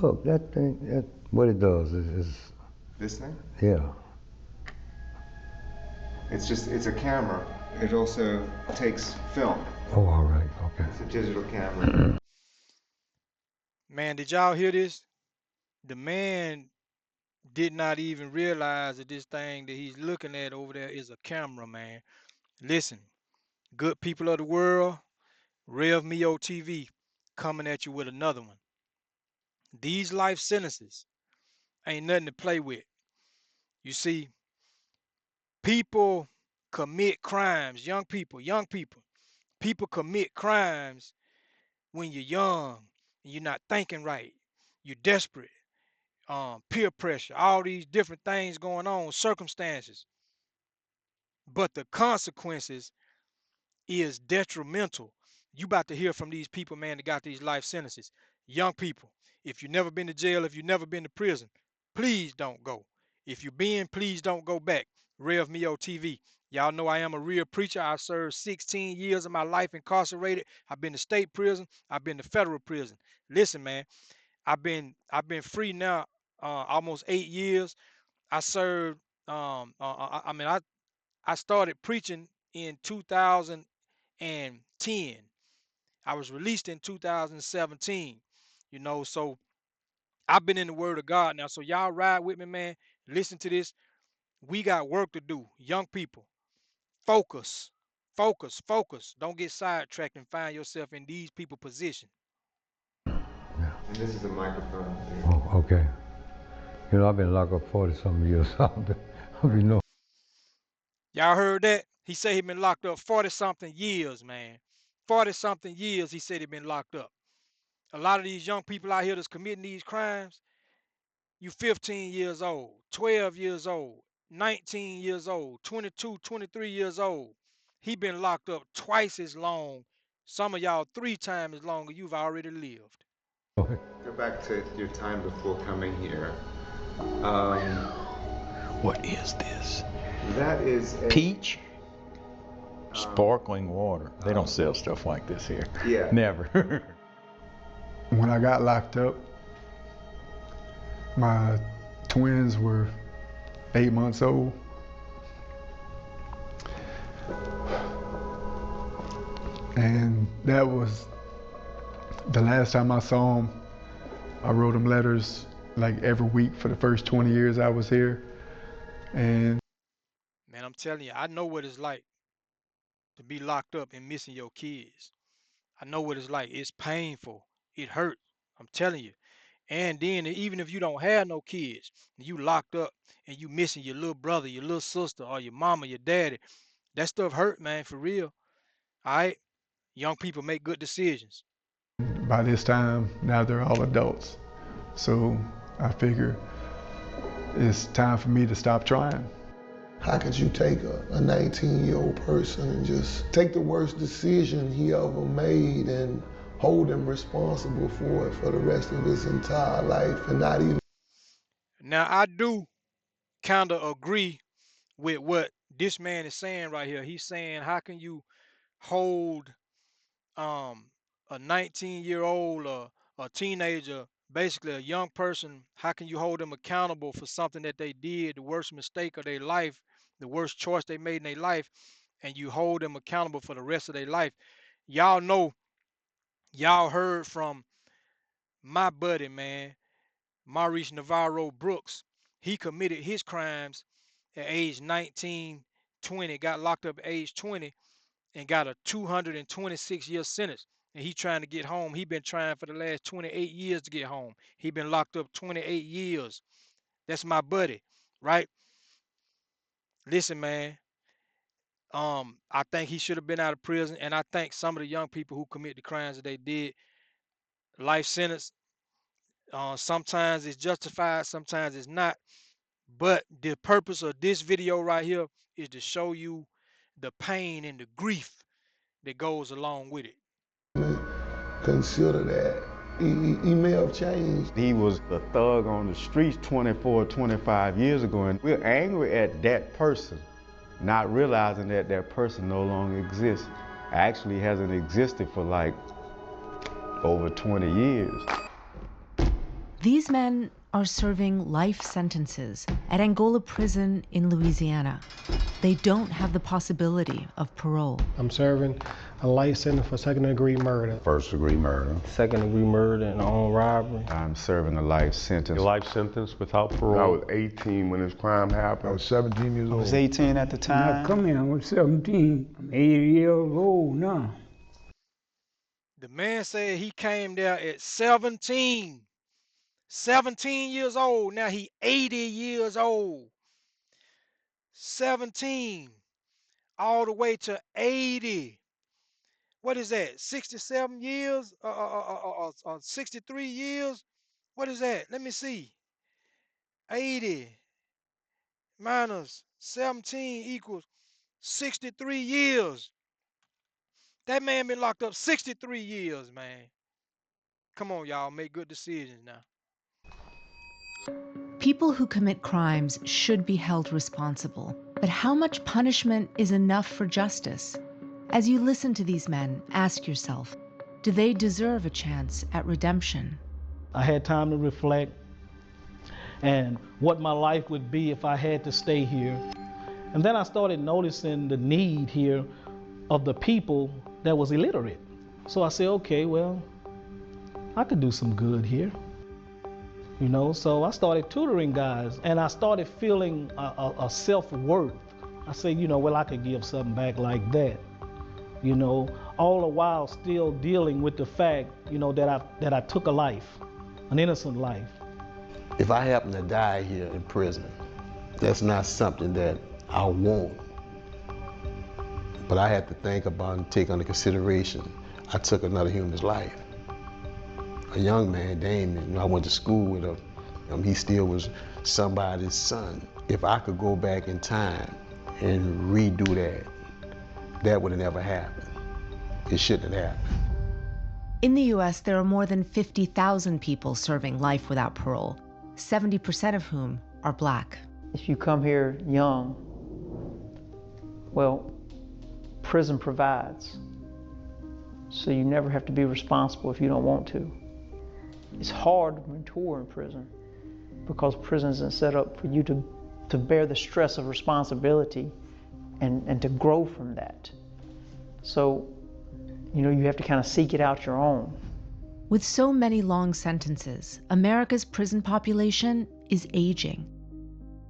Look, that thing, what it does is This thing? yeah. It's a camera. It also takes film. Oh, all right, okay. It's a digital camera. Man, did y'all hear this? The man did not even realize that this thing that he's looking at over there is a camera, man. Listen, good people of the world, RevMeoTV coming at you with another one. These life sentences ain't nothing to play with. You see, people commit crimes, young people commit crimes when you're young and you're not thinking right. You're desperate, peer pressure, all these different things going on, circumstances. But the consequences is detrimental. You about to hear from these people, man, that got these life sentences. Young people, if you've never been to jail, if you've never been to prison, please don't go. If you've been, please don't go back. RevMeo TV. Y'all know I am a real preacher. I served 16 years of my life incarcerated. I've been to state prison. I've been to federal prison. Listen, man, I've been free now almost 8 years. I served. I mean, I started preaching in 2010. I was released in 2017. So I've been in the Word of God now. So y'all ride with me, man. Listen to this. We got work to do. Young people, focus, focus, focus. Don't get sidetracked and find yourself in these people position. Yeah. And this is a microphone. Oh, okay. You know, I've been locked up 40-something years. I've been know. Y'all heard that? He said he been locked up 40-something years, man. 40-something years he said he been locked up. A lot of these young people out here that's committing these crimes, you 15 years old, 12 years old, 19 years old, 22, 23 years old. He been locked up twice as long. Some of y'all 3 times as long as you've already lived. Go back to your time before coming here. Um, What is this? that is a, Peach? Sparkling water. They don't sell stuff like this here. Yeah. Never. When I got locked up, my twins were 8 months old. And that was the last time I saw them. I wrote them letters like every week for the first 20 years I was here. And Man, I'm telling you, I know what it's like to be locked up and missing your kids. I know what it's like. It's painful. It hurts. I'm telling you. And then even if you don't have no kids, you locked up and you missing your little brother, your little sister, or your mama, your daddy, that stuff hurt, man, for real. All right? Young people make good decisions. by this time, now they're all adults. So I it's time for me to stop trying. How could you take a 19-year-old person and just take the worst decision he ever made and hold him responsible for it for the rest of his entire life and not even... Now, I do kind of agree with what this man is saying right here. He's saying, how can you hold a 19-year-old or a teenager, basically a young person, how can you hold them accountable for something that they did, the worst mistake of their life, the worst choice they made in their life, and you hold them accountable for the rest of their life? Y'all know, y'all heard from my buddy, man, Maurice Navarro Brooks. He committed his crimes at age 19, 20, got locked up at age 20, and got a 226-year sentence. And he trying to get home. He been trying for the last 28 years to get home. He been locked up 28 years. That's my buddy, right? Listen, man. I think he should have been out of prison, and I think some of the young people who commit the crimes that they did, life sentence. Sometimes it's justified, sometimes it's not. But the purpose of this video right here is to show you the pain and the grief that goes along with it. consider that. He may have changed. He was the thug on the streets 24, 25 years ago, and we're angry at that person, not realizing that that person no longer exists. Actually hasn't existed for like over 20 years. These men are serving life sentences at Angola prison in Louisiana. They don't have the possibility of parole. I'm serving a life sentence for second-degree murder. First-degree murder. Second-degree murder and armed robbery. I'm serving a life sentence. A life sentence without parole. I was 18 when this crime happened. I was 17 years old. I was 18 at the time. When I come here, I was 17. I'm 80 years old now. The man said he came there at 17. 17 years old. Now he 80 years old. 17 all the way to 80. What is that? 67 years? 63 years? What is that? Let me see. 80 minus 17 equals 63 years. That man been locked up 63 years, man. Come on, y'all, make good decisions now. People who commit crimes should be held responsible. But how much punishment is enough for justice? As you listen to these men, ask yourself, do they deserve a chance at redemption? I had time to reflect and what my life would be if I had to stay here. And then I started noticing the need here of the people that was illiterate. So I said, okay, well, I could do some good here. You know, so I started tutoring guys and I started feeling a self-worth. I said, you know, well, I could give something back like that. You know, all the while still dealing with the fact, you know, that I took a life, an innocent life. If I happen to die here in prison, that's not something that I want. But I had to think about and take under consideration, I took another human's life. A young man, Damien, you know, I went to school with him. He still was somebody's son. If I could go back in time and redo that, that would have never happened. It shouldn't have happened. In the US, there are more than 50,000 people serving life without parole, 70% of whom are Black. If you come here young, well, prison provides. So you never have to be responsible if you don't want to. It's hard to mature in prison because prison isn't set up for you to bear the stress of responsibility and to grow from that. So, you know, you have to kind of seek it out your own. With so many long sentences, America's prison population is aging.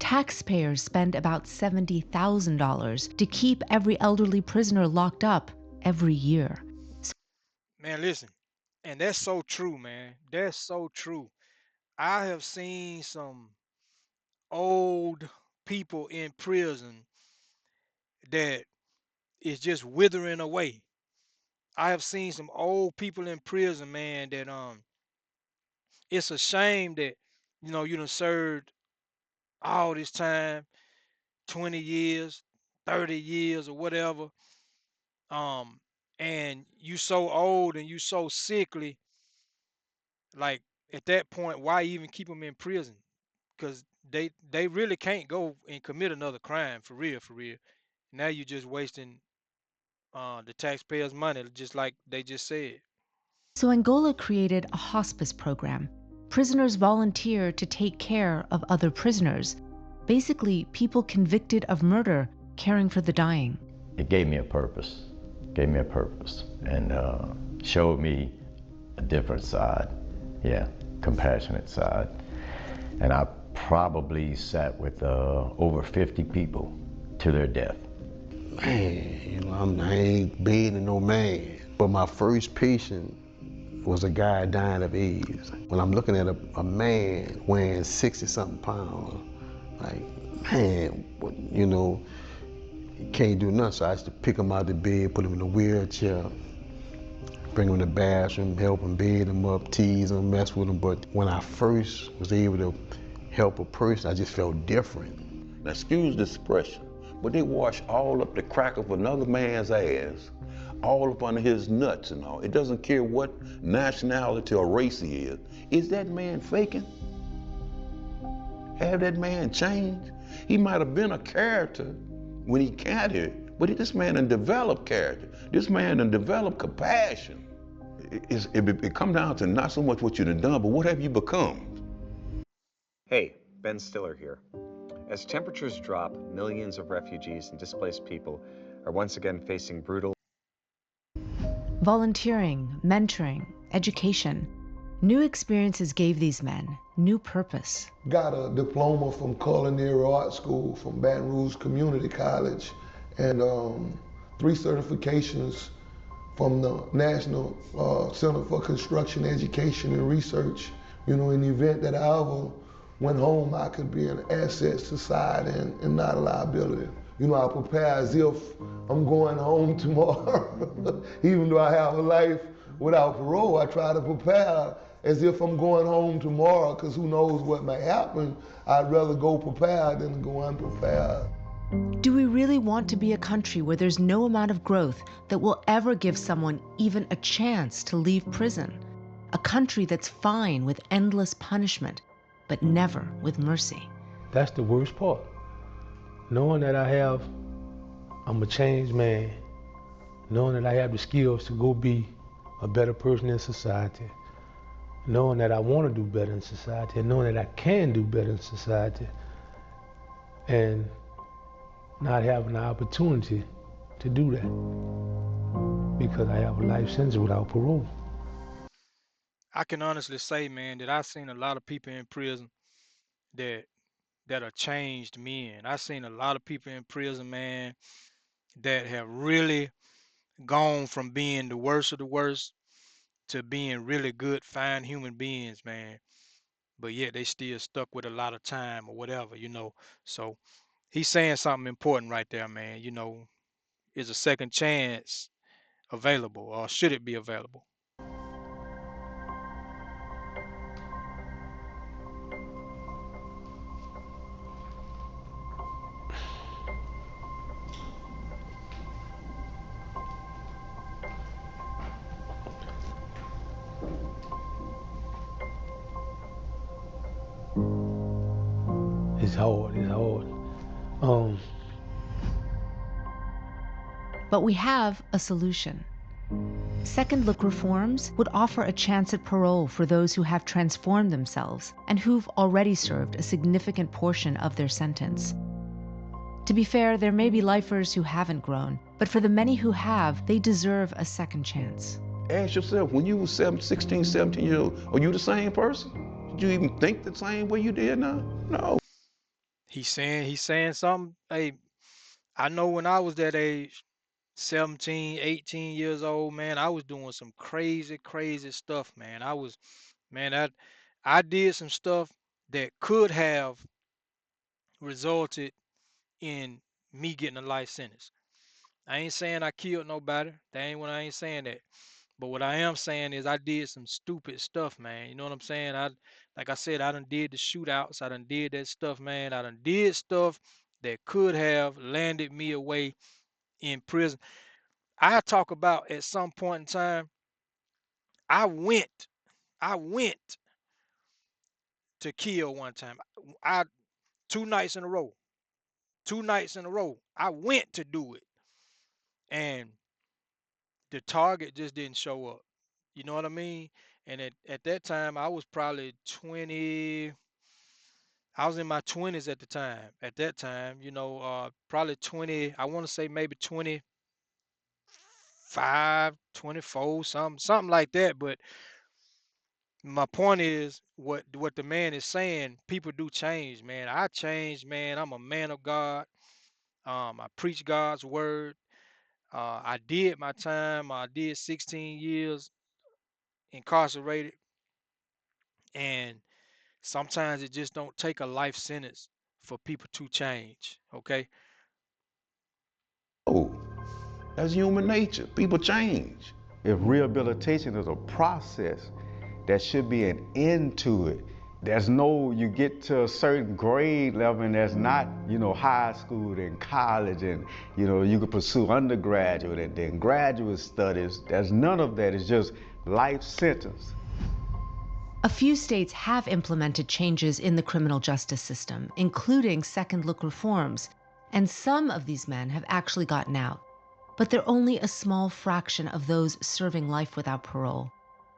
Taxpayers spend about $70,000 to keep every elderly prisoner locked up every year. Man, listen, and that's so true, man. That's so true. I have seen some old people in prison that is just withering away. I have seen some old people in prison, man, that it's a shame that, you know, you done served all this time, 20 years, 30 years or whatever. And you so old and you so sickly, like at that point, why even keep them in prison? Because they really can't go and commit another crime for real, for real. Now you're just wasting the taxpayers' money, just like they just said. So Angola created a hospice program. Prisoners volunteer to take care of other prisoners, basically people convicted of murder caring for the dying. It gave me a purpose, and showed me a different side, compassionate side. And I probably sat with over 50 people to their death. Man, you know, I ain't begging no man, but my first patient was a guy dying of AIDS. When I'm looking at a man weighing 60-something pounds, like, man, you know, he can't do nothing. So I used to pick him out of the bed, put him in a wheelchair, bring him in the bathroom, help him, bed him up, tease him, mess with him. But when I first was able to help a person, I just felt different. Now, excuse the expression, but they wash all up the crack of another man's ass, all up under his nuts and all. It doesn't care what nationality or race he is. Is that man faking? Have that man changed? He might have been a character when he got here, but this man done developed character. This man done developed compassion. It comes down to not so much what you done done, but what have you become? Hey, Ben Stiller here. As temperatures drop, millions of refugees and displaced people are once again facing brutal. Volunteering, mentoring, education. New experiences gave these men new purpose. Got a diploma from Culinary Art School from Baton Rouge Community College and 3 certifications from the National Center for Construction Education and Research. You know, in the event that I ever went home, I could be an asset to society and not a liability. You know, I prepare as if I'm going home tomorrow. Even though I have a life without parole, I try to prepare as if I'm going home tomorrow, because who knows what may happen. I'd rather go prepared than go unprepared. Do we really want to be a country where there's no amount of growth that will ever give someone even a chance to leave prison? A country that's fine with endless punishment, but never with mercy. That's the worst part. Knowing that I'm a changed man, knowing that I have the skills to go be a better person in society, knowing that I want to do better in society, and knowing that I can do better in society, and not having the opportunity to do that because I have a life sentence without parole. I can honestly say, man, that I've seen a lot of people in prison that are changed men. I've seen a lot of people in prison, man, that have really gone from being the worst of the worst to being really good, fine human beings, man. But yet they still stuck with a lot of time or whatever, you know. So he's saying something important right there, man. You know, is a second chance available, or should it be available? It's hard, it's hard. But we have a solution. Second look reforms would offer a chance at parole for those who have transformed themselves and who've already served a significant portion of their sentence. To be fair, there may be lifers who haven't grown, but for the many who have, they deserve a second chance. Ask yourself, when you were 16, 17 years old, are you the same person? Did you even think the same way you did now? No. He's saying something. Hey, I know when I was that age, 17, 18 years old, man, I was doing some crazy, crazy stuff, man. I did some stuff that could have resulted in me getting a life sentence. I ain't saying I killed nobody. That ain't what I ain't saying that. But what I am saying is I did some stupid stuff, man. You know what I'm saying? Like I said, I done did the shootouts. I done did that stuff, man. I done did stuff that could have landed me away in prison. I talk about at some point in time, I went to kill one time. I 2 nights in a row. 2 nights in a row. I went to do it. And the target just didn't show up. You know what I mean? And at that time I was probably 20. I was in my 20s at the time. At that time, you know, probably 20, I want to say maybe 25, 24, something like that. But my point is what the man is saying, people do change, man. I changed, man. I'm a man of God. I preach God's word. I did my time. I did 16 years incarcerated, and sometimes it just don't take a life sentence for people to change. Okay. Oh, that's human nature. People change. If rehabilitation is a process, there should be an end to it. There's no, you get to a certain grade level and there's not, high school, then college, and, you could pursue undergraduate and then graduate studies. There's none of that. It's just life sentence. A few states have implemented changes in the criminal justice system, including second look reforms, and some of these men have actually gotten out. But they're only a small fraction of those serving life without parole.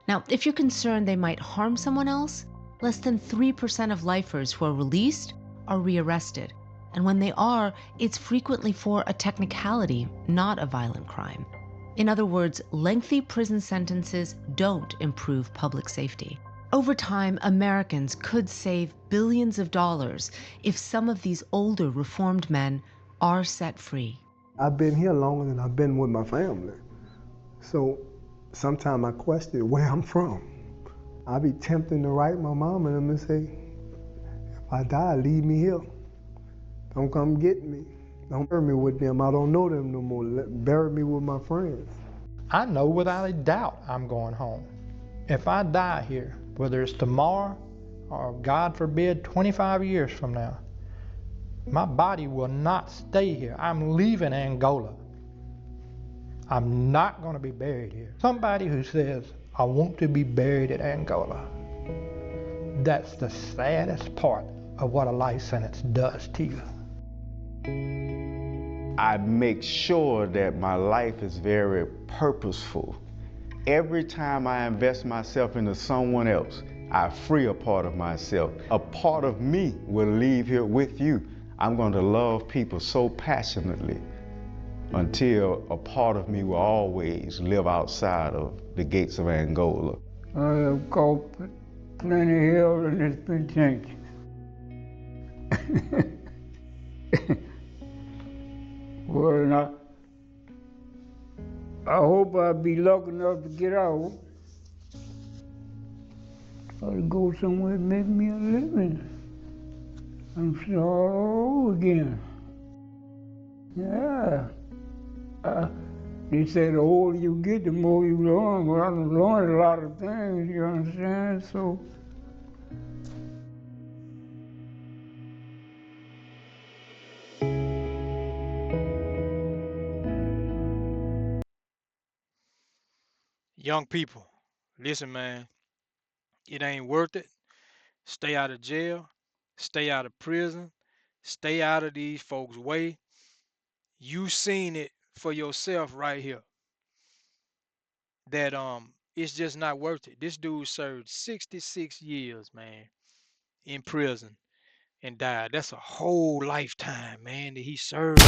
Now, if you're concerned they might harm someone else, Less than 3% of lifers who are released are rearrested. And when they are, it's frequently for a technicality, not a violent crime. In other words, lengthy prison sentences don't improve public safety. Over time, Americans could save billions of dollars if some of these older reformed men are set free. I've been here longer than I've been with my family. So sometimes I question where I'm from. I be tempting to write my mom and them and say, if I die, leave me here. Don't come get me. Don't bury me with them. I don't know them no more. Bury me with my friends. I know without a doubt I'm going home. If I die here, whether it's tomorrow or God forbid 25 years from now, my body will not stay here. I'm leaving Angola. I'm not going to be buried here. Somebody who says, I want to be buried in Angola, that's the saddest part of what a life sentence does to you. I make sure that my life is very purposeful. Every time I invest myself into someone else, I free a part of myself. A part of me will leave here with you. I'm going to love people so passionately until a part of me will always live outside of the gates of Angola. I have caught plenty hell and it's been changed. Well, I hope I'll be lucky enough to get out. I'll go somewhere and make me a living. I'm start all over again. Yeah. They say the older you get, the more you learn. Well, I've learned a lot of things, you understand? So. Young people, listen, man, it ain't worth it. Stay out of jail, stay out of prison, stay out of these folks' way. You seen it for yourself right here. That it's just not worth it. This dude served 66 years, man, in prison and died. That's a whole lifetime, man, that he served.